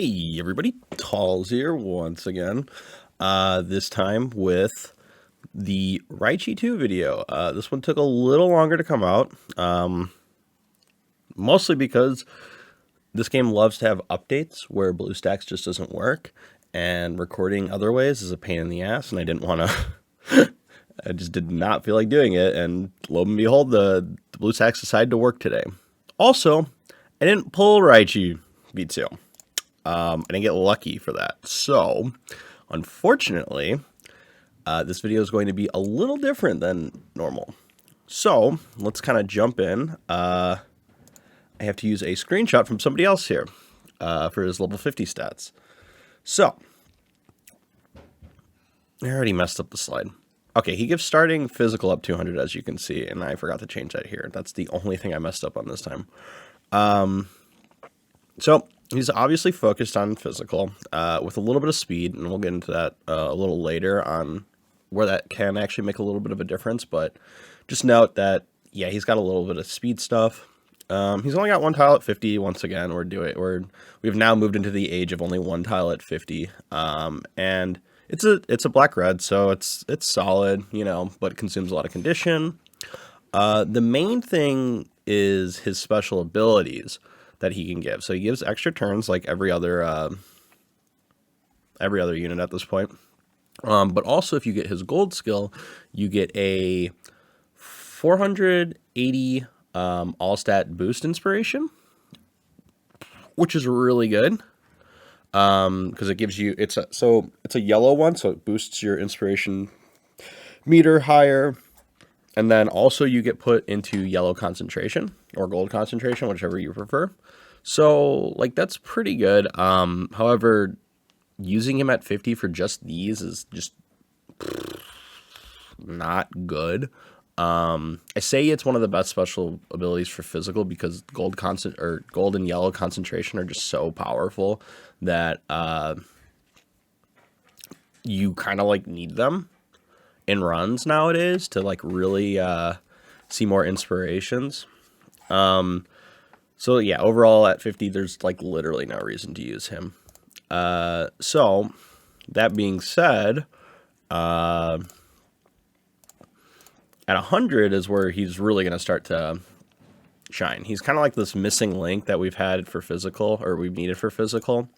Hey everybody, Talls here once again. This time with the Raichi 2 video. This one took a little longer to come out, mostly because this game loves to have updates where BlueStacks just doesn't work, and recording other ways is a pain in the ass, and I didn't want to. I just did not feel like doing it, and lo and behold, the BlueStacks decided to work today. Also, I didn't pull Raichi V2. I didn't get lucky for that. So, unfortunately, this video is going to be a little different than normal. So, let's kind of jump in. I have to use a screenshot from somebody else here for his level 50 stats. So, I already messed up the slide. Okay, he gives starting physical up 200, as you can see, and I forgot to change that here. That's the only thing I messed up on this time. So, he's obviously focused on physical with a little bit of speed, and we'll get into that a little later on where that can actually make a little bit of a difference. But just note that, yeah, he's got a little bit of speed stuff. He's only got one tile at 50. Once again, we've now moved into the age of only one tile at 50, and it's a black red, so it's solid, but consumes a lot of condition. The main thing is his special abilities that he can give. So he gives extra turns like every other unit at this point. But also, if you get his gold skill, you get a 480 all stat boost inspiration, which is really good because it gives you it's a yellow one, so it boosts your inspiration meter higher. And then also you get put into yellow concentration or gold concentration, whichever you prefer. So, that's pretty good. However, using him at 50 for just these is just not good. I say it's one of the best special abilities for physical because gold and yellow concentration are just so powerful that you kind of need them in runs nowadays to really see more inspirations. So yeah, overall at 50, there's literally no reason to use him. So that being said, at 100 is where he's really going to start to shine. He's kind of like this missing link that we've had for physical, or we've needed for physical,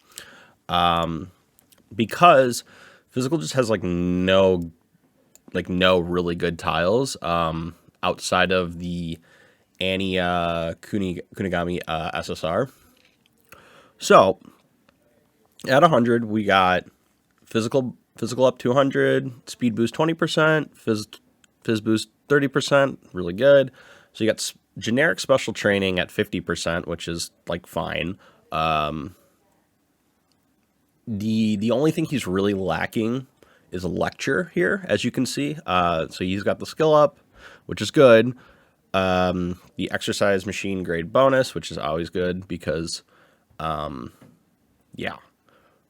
because physical just has no really good tiles outside of the Annie Kunigami SSR. So at 100, we got physical up 200, speed boost 20%, phys boost 30%, really good. So you got generic special training at 50%, which is fine. The only thing he's really lacking is a lecture here, as you can see. So he's got the skill up, which is good. The exercise machine grade bonus, which is always good because, yeah,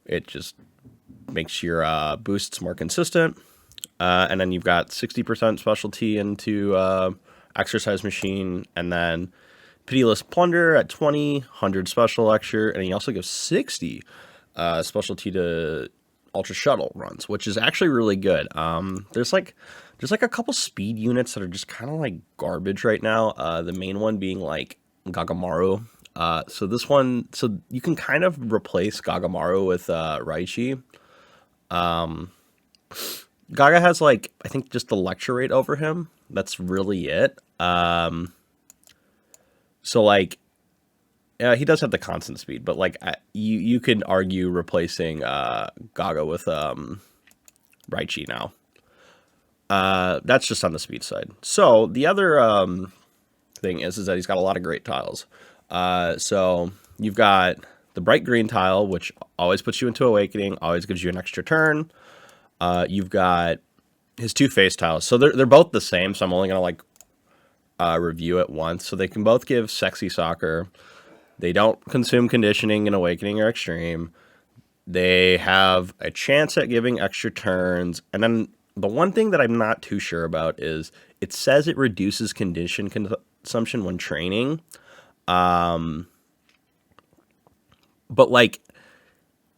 it just makes your boosts more consistent. And then you've got 60% specialty into exercise machine, and then pitiless plunder at 20, 100 special lecture, and he also gives 60 specialty to ultra shuttle runs, which is actually really good. There's a couple speed units that are just kind of garbage right now. The main one being Gagamaru. So this one, so you can kind of replace Gagamaru with Raichi. Gaga has I think just the lecture rate over him. That's really it. So he does have the constant speed, but you could argue replacing Gaga with Raichi now. That's just on the speed side. So the other thing is that he's got a lot of great tiles. So you've got the bright green tile, which always puts you into Awakening, always gives you an extra turn. You've got his two face tiles. So they're both the same, so I'm only going to review it once. So they can both give Sexy Soccer. They don't consume conditioning in Awakening or Extreme. They have a chance at giving extra turns. And then the one thing that I'm not too sure about is it says it reduces condition consumption when training. But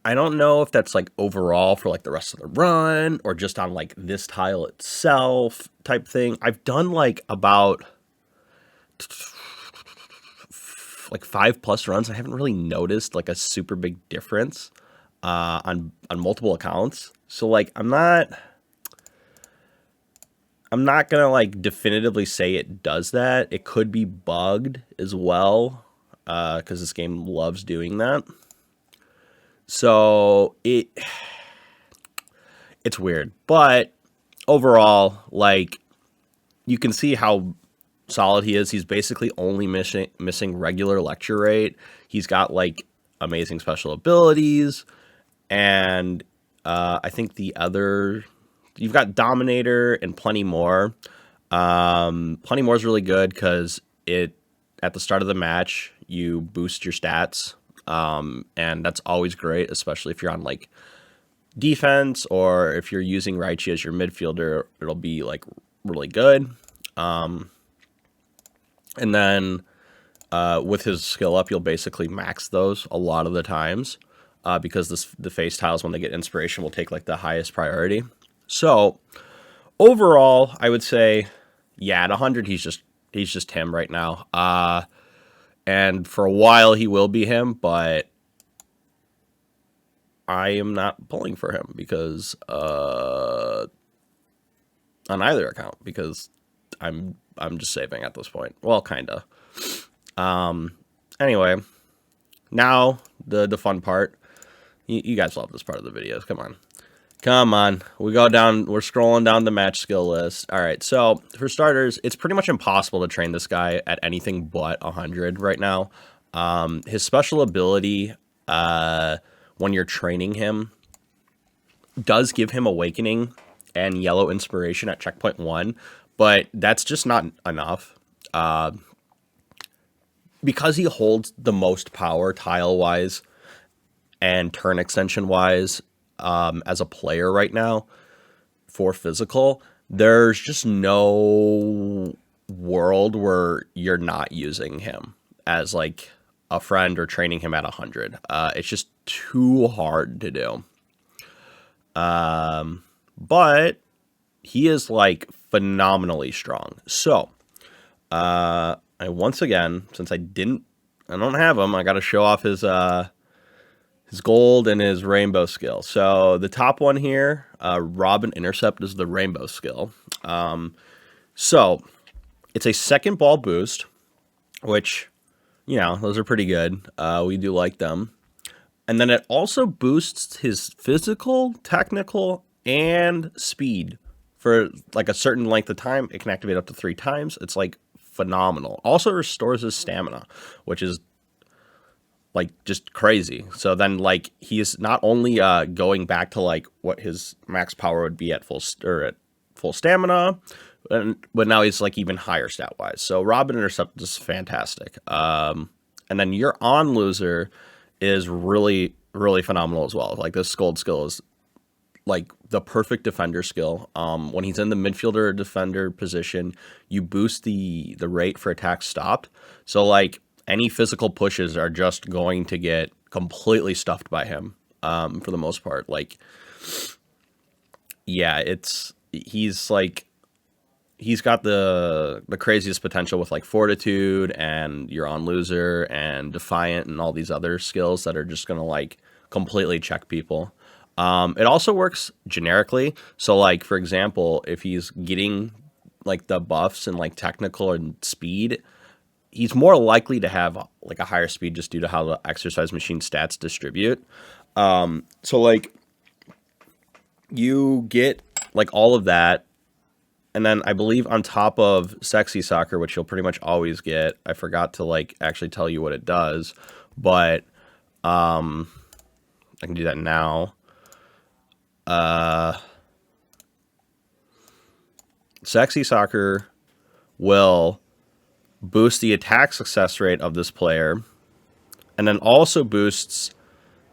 I don't know if that's like overall for like the rest of the run or just on like this tile itself type thing. I've done like about like 5+ runs. I haven't really noticed like a super big difference on multiple accounts. So like I'm not gonna like definitively say it does that. It could be bugged as well, because this game loves doing that. So it's weird, but overall, like you can see how solid he is. He's basically only missing regular lecture rate. He's got like amazing special abilities, and I think the other you've got Dominator and plenty more. Plenty more is really good because it at the start of the match you boost your stats, and that's always great, especially if you're on like defense or if you're using Raichi as your midfielder. It'll be like really good. And then with his skill up, you'll basically max those a lot of the times, because the face tiles, when they get inspiration, will take like the highest priority. So overall, I would say, yeah, at 100, he's just him right now. And for a while, he will be him, but I am not pulling for him because on either account, because I'm just saving at this point. Well, kinda. Anyway, now the fun part. You guys love this part of the videos. Come on. We go down. We're scrolling down the match skill list. All right. So for starters, it's pretty much impossible to train this guy at anything but 100 right now. His special ability, when you're training him, does give him Awakening and Yellow Inspiration at checkpoint 1, but that's just not enough. Because he holds the most power tile-wise and turn extension-wise as a player right now for physical, there's just no world where you're not using him as like a friend or training him at 100. It's just too hard to do. But he is like phenomenally strong. So, I once again, since I don't have him, I got to show off his gold and his rainbow skill. So the top one here, Robin Intercept, is the rainbow skill. So it's a second ball boost, which, those are pretty good. We do like them. And then it also boosts his physical, technical, and speed for like a certain length of time. It can activate up to 3 times. It's like phenomenal. Also restores his stamina, which is like just crazy. So then like he is not only going back to like what his max power would be at full stamina, but now he's like even higher stat wise. So Robin Intercept is fantastic. And then your on loser is really, really phenomenal as well. Like this gold skill is like the perfect defender skill. When he's in the midfielder or defender position, you boost the rate for attacks stopped. So like any physical pushes are just going to get completely stuffed by him, for the most part. Like, yeah, he's got the craziest potential with like Fortitude and you're on loser and Defiant and all these other skills that are just gonna like completely check people. It also works generically. So like, for example, if he's getting like the buffs and like technical and speed, he's more likely to have like a higher speed just due to how the exercise machine stats distribute. So like you get like all of that. And then I believe on top of Sexy Soccer, which you'll pretty much always get, I forgot to like actually tell you what it does, but I can do that now. Sexy Soccer will boost the attack success rate of this player, and then also boosts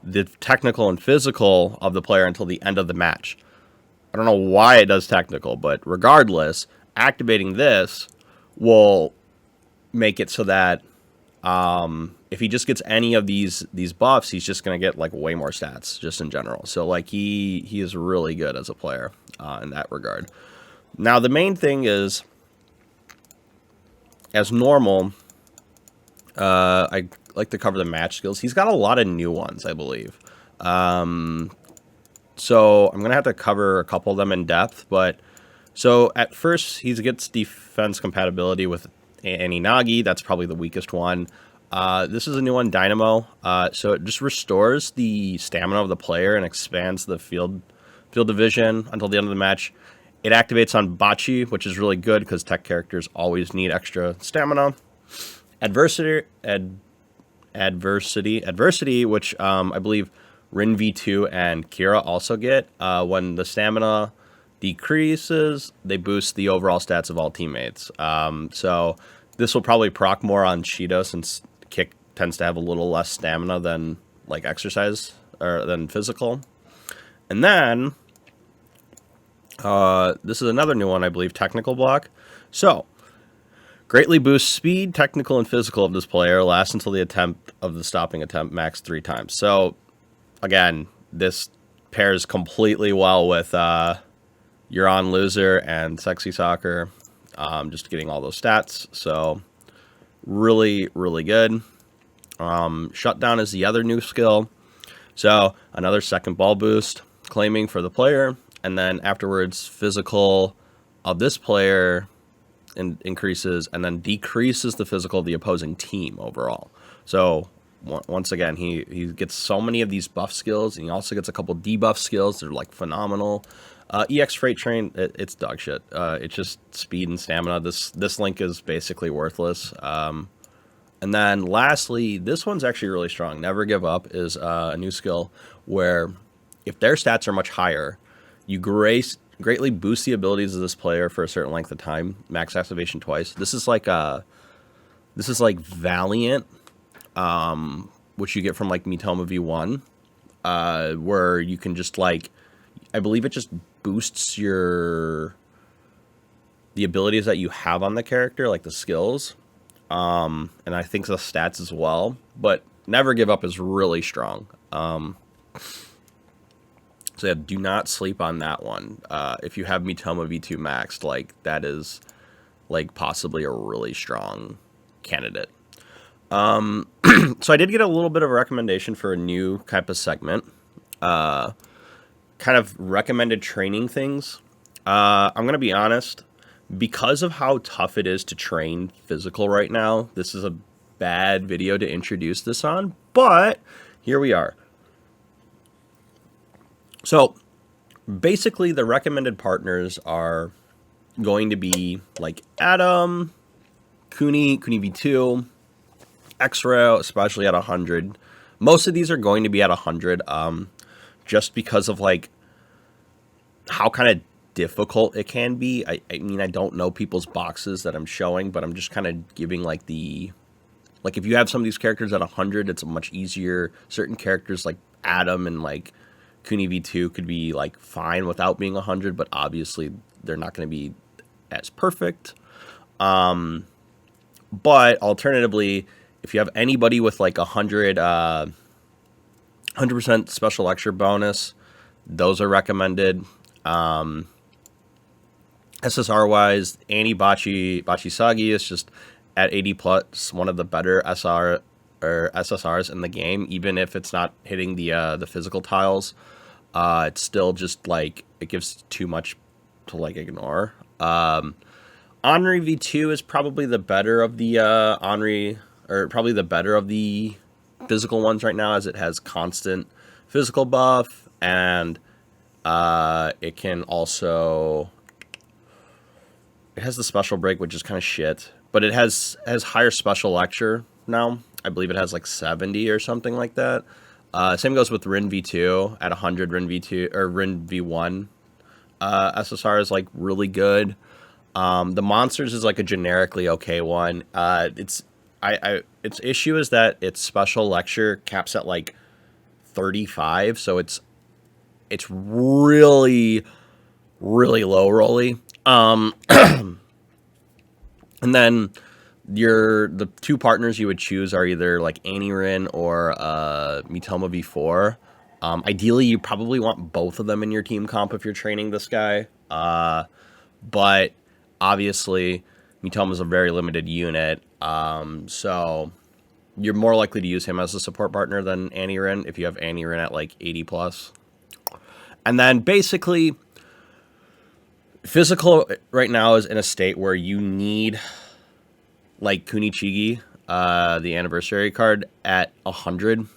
the technical and physical of the player until the end of the match. I don't know why it does technical, but regardless, activating this will make it so that if he just gets any of these buffs, he's just gonna get like way more stats just in general. So like he is really good as a player in that regard. Now the main thing is, as normal, I like to cover the match skills. He's got a lot of new ones, I believe. So I'm gonna have to cover a couple of them in depth. But so at first he gets defense compatibility with Aninagi. That's probably the weakest one. This is a new one, Dynamo. So it just restores the stamina of the player and expands the field division until the end of the match. It activates on Bachi, which is really good because tech characters always need extra stamina. Adversity, which I believe Rin V2 and Kira also get. When the stamina decreases, they boost the overall stats of all teammates. So this will probably proc more on Shido, since Kick tends to have a little less stamina than like exercise or than physical. And then this is another new one, I believe, Technical Block. So greatly boosts speed, technical, and physical of this player. Lasts until the attempt of the stopping attempt, max 3 times. So again, this pairs completely well with You're On Loser and Sexy Soccer. Just getting all those stats. So really, really good. Shutdown is the other new skill. So another second ball boost, claiming for the player. And then afterwards, physical of this player increases, and then decreases the physical of the opposing team overall. So once again, he gets so many of these buff skills, and he also gets a couple debuff skills. They're like phenomenal. EX Freight Train, it's dog shit. It's just speed and stamina. This link is basically worthless. And then lastly, this one's actually really strong. Never Give Up is a new skill where if their stats are much higher, you greatly boost the abilities of this player for a certain length of time. Max activation twice. This is like Valiant, which you get from like Mitoma V1, where you can just like, I believe it just boosts the abilities that you have on the character, like the skills, and I think the stats as well. But Never Give Up is really strong. So yeah, do not sleep on that one. If you have Mitoma V2 maxed, like that is like possibly a really strong candidate. So I did get a little bit of a recommendation for a new type of segment. Kind of recommended training things. I'm going to be honest, because of how tough it is to train physical right now, this is a bad video to introduce this on, but here we are. So basically the recommended partners are going to be like Adam, Kuni V2, X-Ray, especially at 100. Most of these are going to be at 100, just because of like how kind of difficult it can be. I mean, I don't know people's boxes that I'm showing, but I'm just kind of giving like like if you have some of these characters at 100, it's much easier. Certain characters like Adam and like Kuni V2 could be like fine without being 100, but obviously they're not going to be as perfect. But alternatively, if you have anybody with like 100% special lecture bonus, those are recommended. SSR wise, Bachisagi is just at 80 plus, one of the better SR or SSRs in the game, even if it's not hitting the physical tiles. It's still just like it gives too much to like ignore. Henri V2 is probably the better of the probably the better of the physical ones right now, as it has constant physical buff, and it can also, it has the special break, which is kind of shit, but it has higher special lecture now. I believe it has like 70 or something like that. Same goes with Rin V2 at 100. Rin V2 or Rin V1 SSR is like really good. The monsters is like a generically okay one. Its issue is that its special lecture caps at like 35, so it's really low rolly. And then the two partners you would choose are either like Anirin or Mitoma V4. Ideally, you probably want both of them in your team comp if you're training this guy. But obviously, Mitoma is a very limited unit, so you're more likely to use him as a support partner than Anirin if you have Anirin at like 80 plus. And then basically, physical right now is in a state where you need like Kunichigi, the anniversary card, at 100.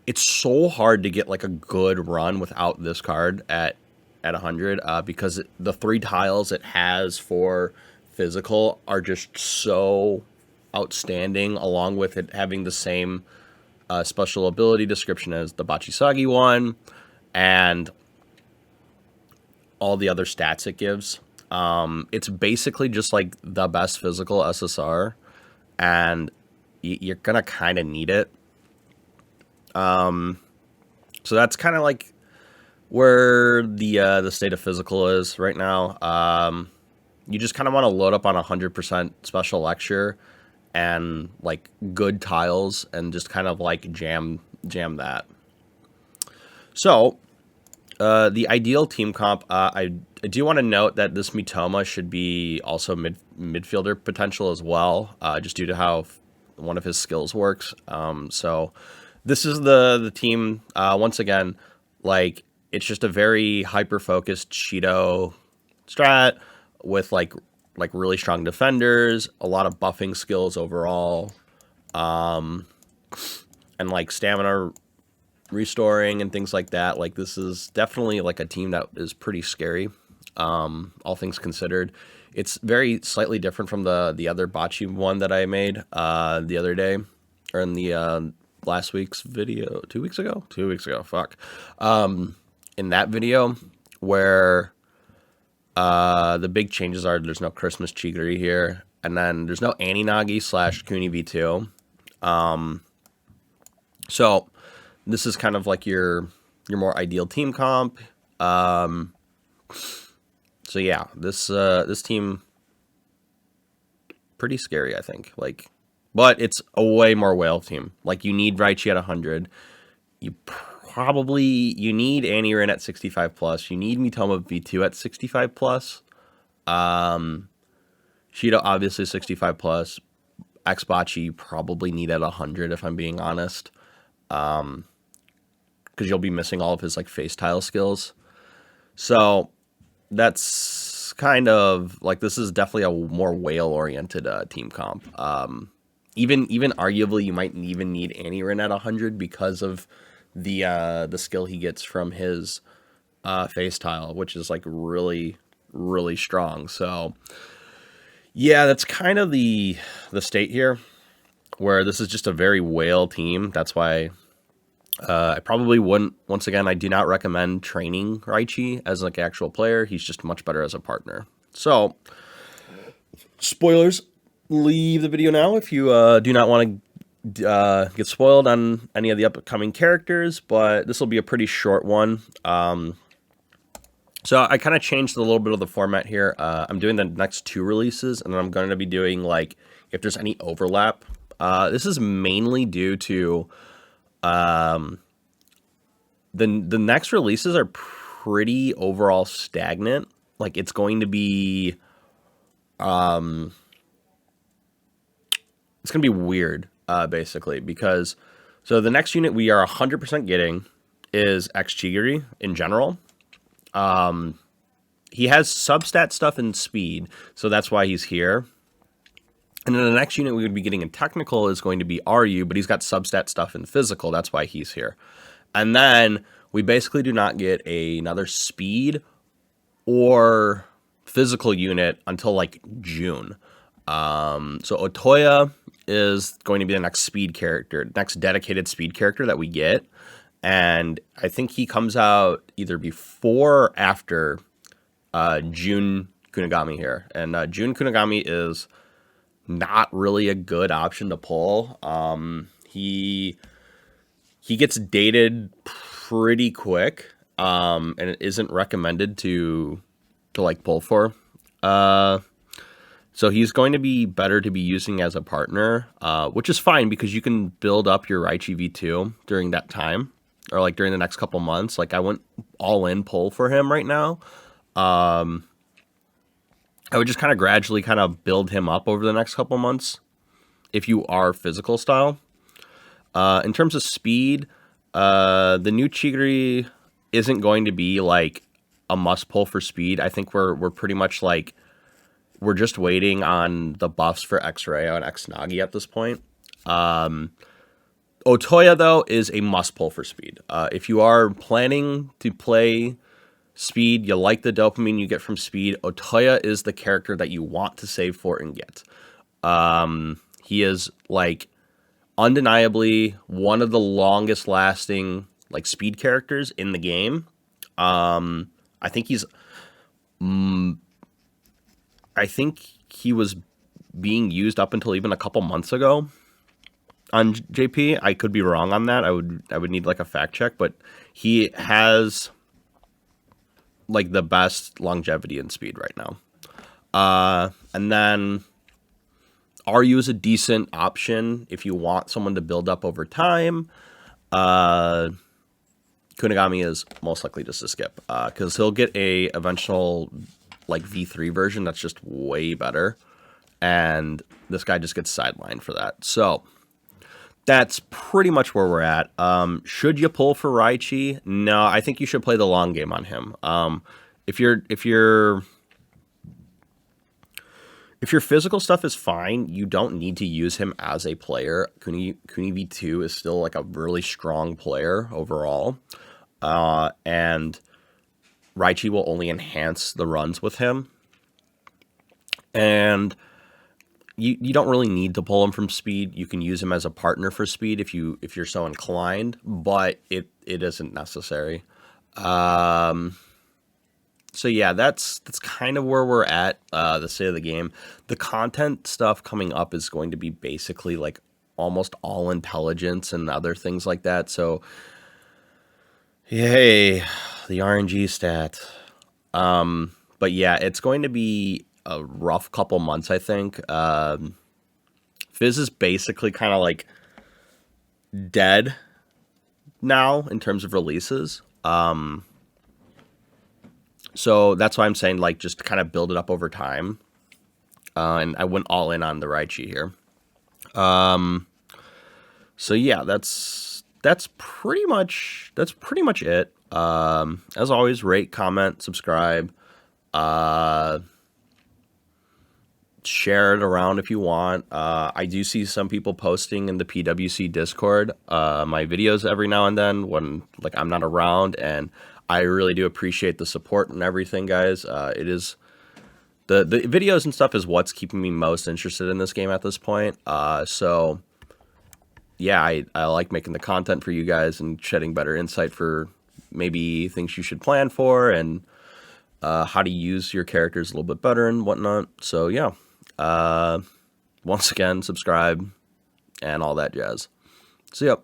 It's so hard to get like a good run without this card at 100 because the 3 tiles it has for physical are just so outstanding, along with it having the same special ability description as the Bachisagi one and all the other stats it gives. It's basically just like the best physical SSR, and you're gonna kind of need it. So that's kind of like where the state of physical is right now. You just kind of want to load up on 100% special lecture and like good tiles, and just kind of like jam that. So the ideal team comp, I do want to note that this Mitoma should be also midfielder potential as well, just due to how one of his skills works. So this is the team, once again, like, it's just a very hyper-focused Shido strat with, like really strong defenders, a lot of buffing skills overall, and, like, stamina restoring and things like that. Like, this is definitely, like, a team that is pretty scary, all things considered. It's very slightly different from the other Bocce one that I made the other day, or in the last week's video, 2 weeks ago, fuck. In that video, where the big changes are there's no Christmas Chigiri here, and then there's no Aninagi / Kuni V2. So this is kind of like your more ideal team comp. So yeah, this team, pretty scary, I think. Like, but it's a way more whale team. Like, you need Raichi at 100. You need Anirin at 65 plus. You need Mitoma V2 at 65 plus. Shido obviously 65 plus. Xbachi you probably need at 100 if I'm being honest. Because you'll be missing all of his like face tile skills. So that's kind of like, this is definitely a more whale oriented team comp. Even arguably you might even need Anirin at 100 because of the skill he gets from his face tile, which is like really, really strong. So yeah, that's kind of the state here, where this is just a very whale team. That's why I probably wouldn't, once again, I do not recommend training Raichi as like actual player. He's just much better as a partner. So spoilers, leave the video now if you do not want to get spoiled on any of the upcoming characters, but this will be a pretty short one. So I kind of changed a little bit of the format here. I'm doing the next 2 releases, and then I'm going to be doing like if there's any overlap. This is mainly due to the next releases are pretty overall stagnant. Like, it's going to be it's going to be weird, basically, because so the next unit we are 100% getting is X Chigiri in general. He has substat stuff in speed, so that's why he's here. And then the next unit we would be getting in technical is going to be RU, but he's got substat stuff in physical, that's why he's here. And then we basically do not get another speed or physical unit until like June. So Otoya is going to be the next speed character, next dedicated speed character that we get. And I think he comes out either before or after June Kunigami here. And June Kunigami is not really a good option to pull. He gets dated pretty quick, and it isn't recommended to like pull for. So he's going to be better to be using as a partner, which is fine because you can build up your Raichi V2 during that time, or like during the next couple months. Like I went all in pull for him right now. I would just kind of gradually kind of build him up over the next couple months if you are physical style. In terms of speed, the new Chigiri isn't going to be like a must pull for speed. I think we're pretty much like we're just waiting on the buffs for X-Ray and X-Nagi at this point. Otoya though is a must pull for speed. If you are planning to play speed, you like the dopamine you get from speed, Otoya is the character that you want to save for and get. He is like undeniably one of the longest lasting like speed characters in the game. I think he was being used up until even a couple months ago on JP. I could be wrong on that. I would need like a fact check, but he has like the best longevity and speed right now. And then RU is a decent option if you want someone to build up over time. Kunigami is most likely just a skip because he'll get a eventual like V3 version that's just way better, and this guy just gets sidelined for that. So that's pretty much where we're at. Should you pull for Raichi? No, I think you should play the long game on him. If your physical stuff is fine, you don't need to use him as a player. Kuni V2 is still like a really strong player overall. And Raichi will only enhance the runs with him. And you don't really need to pull him from speed. You can use him as a partner for speed if you're so inclined, but it isn't necessary. So yeah, that's kind of where we're at, the state of the game. The content stuff coming up is going to be basically like almost all intelligence and other things like that. So yay, the RNG stat. But yeah, it's going to be a rough couple months, I think. Fizz is basically kind of like dead now in terms of releases. So that's why I'm saying like just kind of build it up over time. And I went all in on the Raichi here. So yeah, that's pretty much it. As always, rate, comment, subscribe. Share it around if you want. I do see some people posting in the PWC Discord my videos every now and then when like I'm not around, and I really do appreciate the support and everything, guys. It is the videos and stuff is what's keeping me most interested in this game at this point. So yeah, I like making the content for you guys and shedding better insight for maybe things you should plan for and how to use your characters a little bit better and whatnot. So yeah, once again, subscribe and all that jazz. See ya.